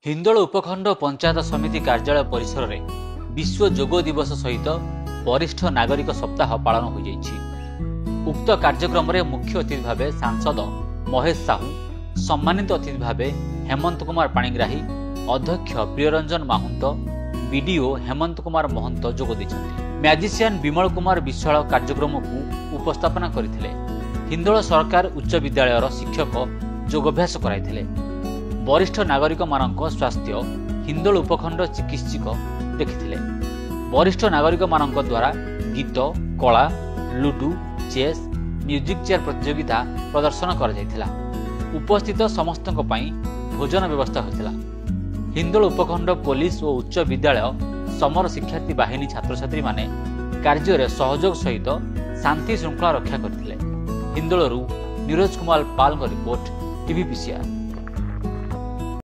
हिंदोल उपखंड पंचायत समिति कार्यालय परिसर में विश्व योग दिवस सहित वरिष्ठ नागरिक सप्ताह पालन हो जाइछि। उक्त कार्यक्रम में मुख्य अतिथि भाव सांसद महेश साहू, सम्मानित अतिथि भाव हेमंत कुमार पाणिग्राही, अध्यक्ष प्रियरंजन माहुंत, बीडीओ हेमंत कुमार महंत जोग दैछन्ति। मैजिशियन विमल कुमार विश्वाल कार्यक्रम को उपस्थापना करथिले। हिंदोल सरकार उच्च विद्यालयर शिक्षक योगाभ्यास कराइथिले। वरिष्ठ नागरिक मानक स्वास्थ्य हिंदोल उपखंड चिकित्सक देखिथिले। वरिष्ठ नागरिक मानक द्वारा गीत, कला, लुडु, चेस, म्यूजिक चेयर प्रतियोगिता प्रदर्शन करा जायथिला। उपस्थित समस्तक पई भोजन व्यवस्था होइथिला। हिंदोल उपखंड पुलिस और उच्च विद्यालय समर शिक्षार्थी बाहिनी छात्र छात्री माने कार्य रे सहयोग सहित शांति श्रृंखला रक्षा करथिले। हिंदोलरू नीरज कुमार पाल रिपोर्ट, टीवीपीसीआर।